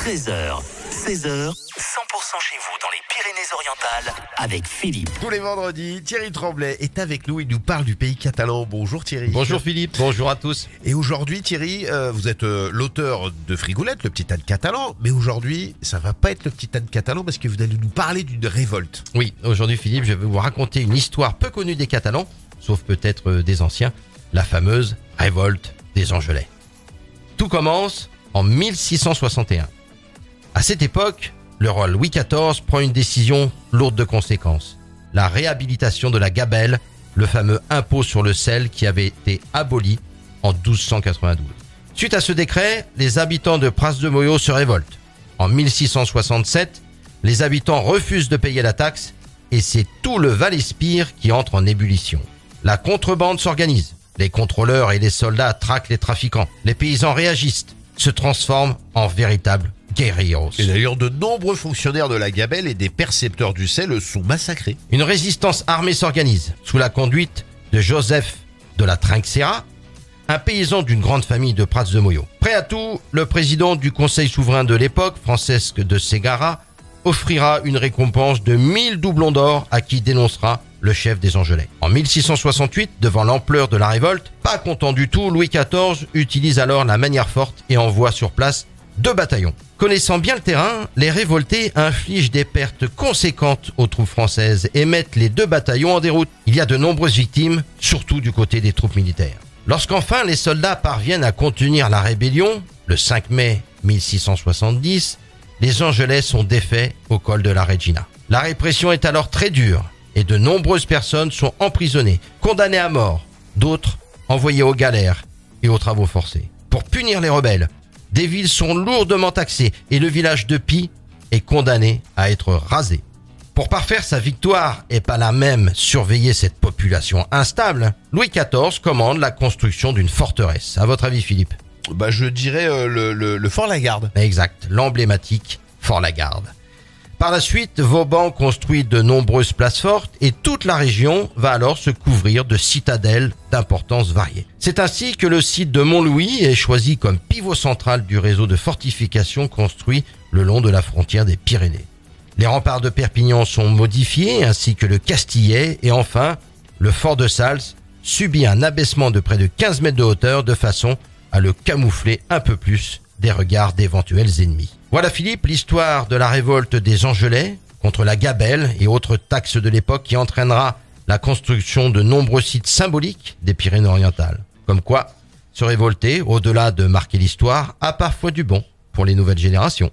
13h, 16h, 100% chez vous dans les Pyrénées-Orientales avec Philippe. Tous les vendredis, Thierry Tremblay est avec nous. Il nous parle du pays catalan. Bonjour Thierry. Bonjour Philippe, bonjour à tous. Et aujourd'hui Thierry, vous êtes l'auteur de Frigoulette, le petit âne catalan. Mais aujourd'hui, ça va pas être le petit âne catalan parce que vous allez nous parler d'une révolte. Oui, aujourd'hui Philippe, je vais vous raconter une histoire peu connue des Catalans, sauf peut-être des anciens, la fameuse révolte des Angelais. Tout commence en 1661. À cette époque, le roi Louis XIV prend une décision lourde de conséquences. La réhabilitation de la gabelle, le fameux impôt sur le sel qui avait été aboli en 1292. Suite à ce décret, les habitants de Pras-de-Molló se révoltent. En 1667, les habitants refusent de payer la taxe et c'est tout le Val-Espire qui entre en ébullition. La contrebande s'organise. Les contrôleurs et les soldats traquent les trafiquants. Les paysans réagissent, se transforment en véritables guerrilleros. Et d'ailleurs, de nombreux fonctionnaires de la gabelle et des percepteurs du sel sont massacrés. Une résistance armée s'organise sous la conduite de Joseph de la Trinxera, un paysan d'une grande famille de Pras-de-Molló. Prêt à tout, le président du conseil souverain de l'époque, Francesc de Ségara, offrira une récompense de 1000 doublons d'or à qui dénoncera le chef des Angelais. En 1668, devant l'ampleur de la révolte, pas content du tout, Louis XIV utilise alors la manière forte et envoie sur place 2 bataillons. Connaissant bien le terrain, les révoltés infligent des pertes conséquentes aux troupes françaises et mettent les 2 bataillons en déroute. Il y a de nombreuses victimes, surtout du côté des troupes militaires. Lorsqu'enfin les soldats parviennent à contenir la rébellion, le 5 mai 1670, les Angelais sont défaits au col de la Regina. La répression est alors très dure et de nombreuses personnes sont emprisonnées, condamnées à mort, d'autres envoyées aux galères et aux travaux forcés. Pour punir les rebelles, des villes sont lourdement taxées et le village de Pi est condamné à être rasé. Pour parfaire sa victoire et pas la même surveiller cette population instable, Louis XIV commande la construction d'une forteresse. À votre avis, Philippe ? Je dirais le Fort Lagarde. Exact, l'emblématique Fort Lagarde. Par la suite, Vauban construit de nombreuses places fortes et toute la région va alors se couvrir de citadelles d'importance variée. C'est ainsi que le site de Montlouis est choisi comme pivot central du réseau de fortifications construit le long de la frontière des Pyrénées. Les remparts de Perpignan sont modifiés ainsi que le Castillet et enfin, le fort de Sals subit un abaissement de près de 15 mètres de hauteur de façon à le camoufler un peu plus des regards d'éventuels ennemis. Voilà Philippe, l'histoire de la révolte des Angelais contre la gabelle et autres taxes de l'époque qui entraînera la construction de nombreux sites symboliques des Pyrénées-Orientales. Comme quoi, se révolter, au-delà de marquer l'histoire, a parfois du bon pour les nouvelles générations.